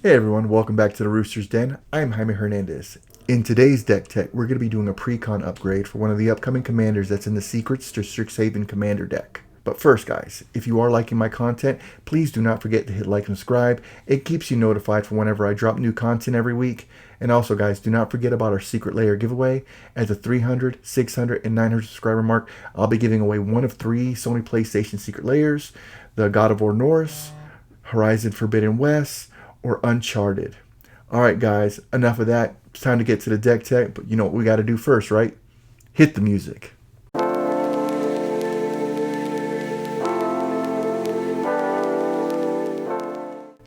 Hey everyone, welcome back to the Rooster's Den. I'm Jaime Hernandez. In today's deck tech, we're going to be doing a Precon upgrade for one of the upcoming commanders that's in the Secrets to Strixhaven Commander deck. But first guys, if you are liking my content, please do not forget to hit like and subscribe. It keeps you notified for whenever I drop new content every week. And also guys, do not forget about our secret layer giveaway. At the 300, 600, and 900 subscriber mark, I'll be giving away one of 3 Sony PlayStation secret layers, the God of War Norse, Horizon Forbidden West, or Uncharted. Alright guys, enough of that. It's time to get to the deck tech, but you know what we got to do first, right? Hit the music.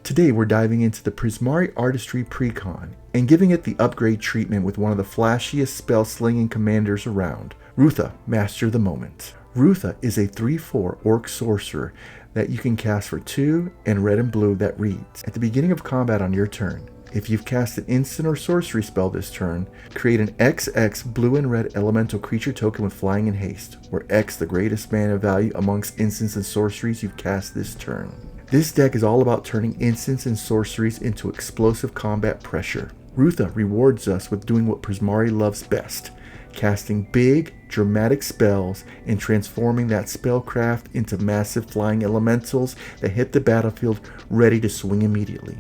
Today we're diving into the Prismari Artistry Precon and giving it the upgrade treatment with one of the flashiest spell-slinging commanders around, Rutha, Master of the Moment. Rutha is a 3/4 orc sorcerer that you can cast for 2 and red and blue that reads, at the beginning of combat on your turn, if you've cast an instant or sorcery spell this turn, create an XX blue and red elemental creature token with flying and haste, where X the greatest mana value amongst instants and sorceries you've cast this turn. This deck is all about turning instants and sorceries into explosive combat pressure. Rutha rewards us with doing what Prismari loves best, casting big, dramatic spells and transforming that spellcraft into massive flying elementals that hit the battlefield ready to swing immediately.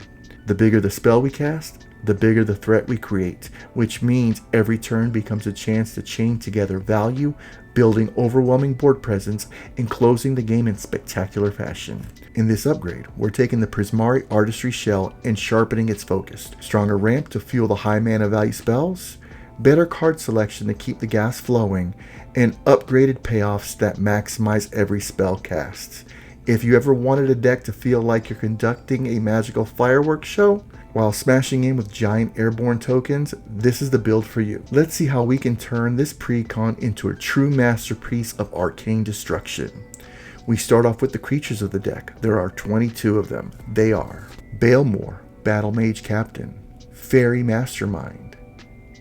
The bigger the spell we cast, the bigger the threat we create, which means every turn becomes a chance to chain together value, building overwhelming board presence, and closing the game in spectacular fashion. In this upgrade, we're taking the Prismari Artistry shell and sharpening its focus. Stronger ramp to fuel the high mana value spells, better card selection to keep the gas flowing, and upgraded payoffs that maximize every spell cast. If you ever wanted a deck to feel like you're conducting a magical fireworks show while smashing in with giant airborne tokens, this is the build for you. Let's see how we can turn this Precon into a true masterpiece of arcane destruction. We start off with the creatures of the deck. There are 22 of them. They are Balemore, Battle Mage Captain, Fairy Mastermind,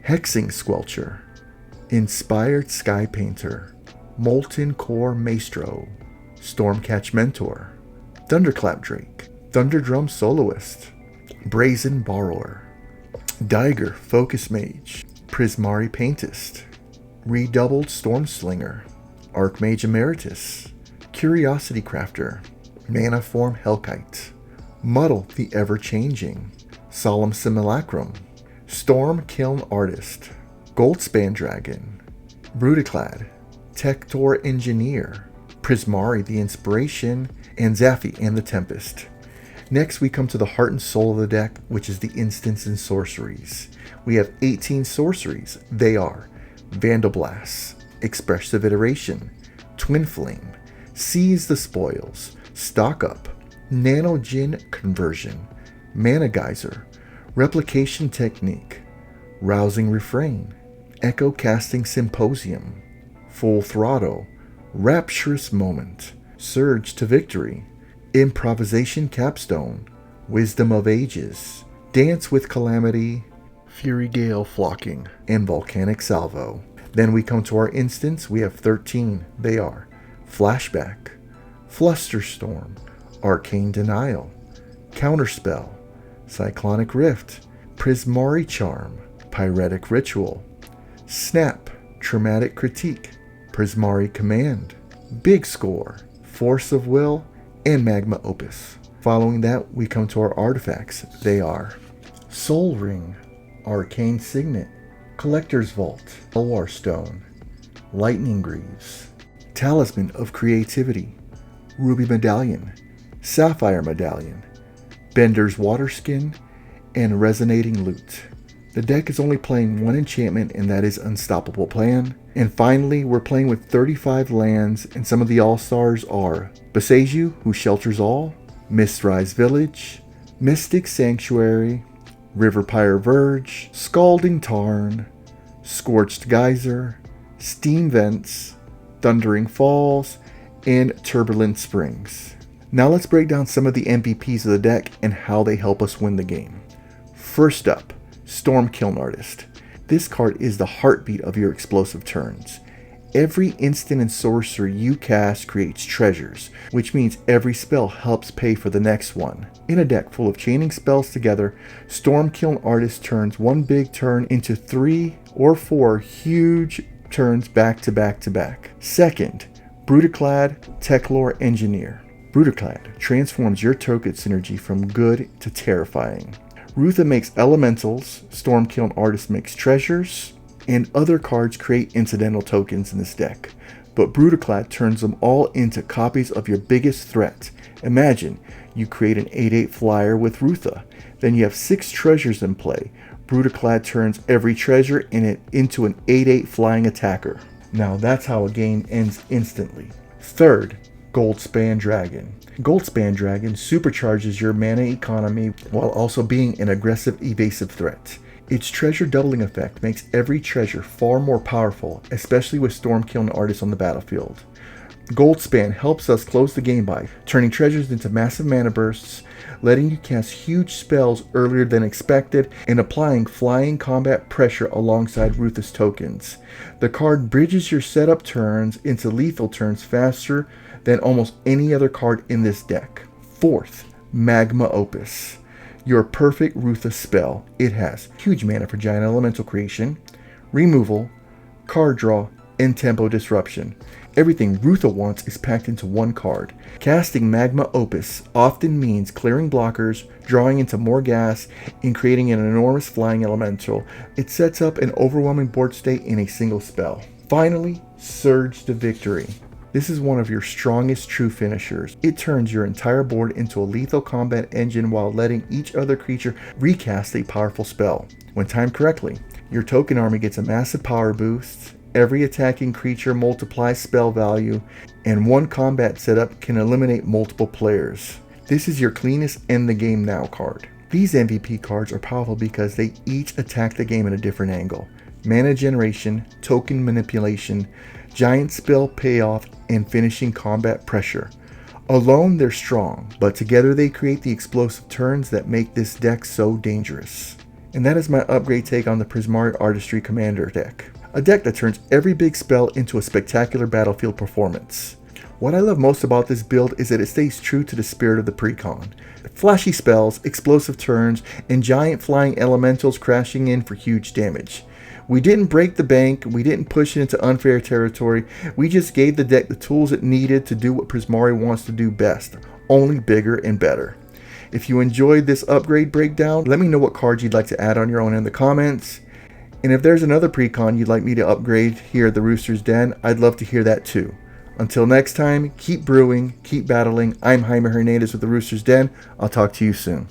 Hexing Squelcher, Inspired Sky Painter, Molten Core Maestro, Stormcatch Mentor, Thunderclap Drake, Thunderdrum Soloist, Brazen Borrower, Dagger Focus Mage, Prismari Paintist, Redoubled Stormslinger, Archmage Emeritus, Curiosity Crafter, Mana Form Hellkite, Muddle the Ever-Changing, Solemn Simulacrum, Storm Kiln Artist, Goldspan Dragon, Brutaclad, Tector Engineer, Prismari the Inspiration, and Zaffi and the Tempest. Next we come to the heart and soul of the deck, which is the instants and sorceries. We have 18 sorceries. They are Vandalblast, Expressive Iteration, Twin Flame, Seize the Spoils, Stock Up, Nano Djinn Conversion, Mana Geyser, Replication Technique, Rousing Refrain, Echo Casting Symposium, Full Throttle, Rapturous Moment, Surge to Victory, Improvisation Capstone, Wisdom of Ages, Dance with Calamity, Fury Gale Flocking, and Volcanic Salvo. Then we come to our instants. We have 13. They are Flashback, Flusterstorm, Arcane Denial, Counterspell, Cyclonic Rift, Prismari Charm, Pyretic Ritual, Snap, Traumatic Critique, Prismari Command, Big Score, Force of Will, and Magma Opus. Following that, we come to our artifacts. They are Soul Ring, Arcane Signet, Collector's Vault, Elwar Stone, Lightning Greaves, Talisman of Creativity, Ruby Medallion, Sapphire Medallion, Bender's Waterskin, and Resonating Loot. The deck is only playing one enchantment, and that is Unstoppable Plan. And finally, we're playing with 35 lands, and some of the all-stars are Boseiju, who shelters all, Mistrise Village, Mystic Sanctuary, Riverpire Verge, Scalding Tarn, Scorched Geyser, Steam Vents, Thundering Falls, and Turbulent Springs. Now let's break down some of the MVPs of the deck and how they help us win the game. First up, Storm Kiln Artist. This card is the heartbeat of your explosive turns. Every instant and sorcery you cast creates treasures, which means every spell helps pay for the next one. In a deck full of chaining spells together, Stormkiln Artist turns one big turn into 3 or 4 huge turns back to back to back. Second, Brutaclad Techlore Engineer. Brutaclad transforms your token synergy from good to terrifying. Rutha makes elementals, Stormkiln Artist makes treasures, and other cards create incidental tokens in this deck. But Brutaclad turns them all into copies of your biggest threat. Imagine you create an 8/8 flyer with Rutha. Then you have 6 treasures in play. Brutaclad turns every treasure in it into an 8/8 flying attacker. Now that's how a game ends instantly. Third, Goldspan Dragon. Goldspan Dragon supercharges your mana economy while also being an aggressive evasive threat. Its treasure doubling effect makes every treasure far more powerful, especially with Stormkiln Artists on the battlefield. Goldspan helps us close the game by turning treasures into massive mana bursts, letting you cast huge spells earlier than expected, and applying flying combat pressure alongside Rutha's tokens. The card bridges your setup turns into lethal turns faster than almost any other card in this deck. Fourth, Magma Opus. Your perfect Rutha spell. It has huge mana for giant elemental creation, removal, card draw, and tempo disruption. Everything Rutha wants is packed into one card. Casting Magma Opus often means clearing blockers, drawing into more gas, and creating an enormous flying elemental. It sets up an overwhelming board state in a single spell. Finally, Surge to Victory. This is one of your strongest true finishers. It turns your entire board into a lethal combat engine while letting each other creature recast a powerful spell. When timed correctly, your token army gets a massive power boost, every attacking creature multiplies spell value, and one combat setup can eliminate multiple players. This is your cleanest end the game now card. These MVP cards are powerful because they each attack the game at a different angle. Mana generation, token manipulation, giant spell payoff, and finishing combat pressure. Alone they're strong, but together they create the explosive turns that make this deck so dangerous. And that is my upgrade take on the Prismari Artistry Commander deck. A deck that turns every big spell into a spectacular battlefield performance. What I love most about this build is that it stays true to the spirit of the Precon. Flashy spells, explosive turns, and giant flying elementals crashing in for huge damage. We didn't break the bank, we didn't push it into unfair territory, we just gave the deck the tools it needed to do what Prismari wants to do best, only bigger and better. If you enjoyed this upgrade breakdown, let me know what cards you'd like to add on your own in the comments. And if there's another Precon you'd like me to upgrade here at the Rooster's Den, I'd love to hear that too. Until next time, keep brewing, keep battling. I'm Jaime Hernandez with the Rooster's Den. I'll talk to you soon.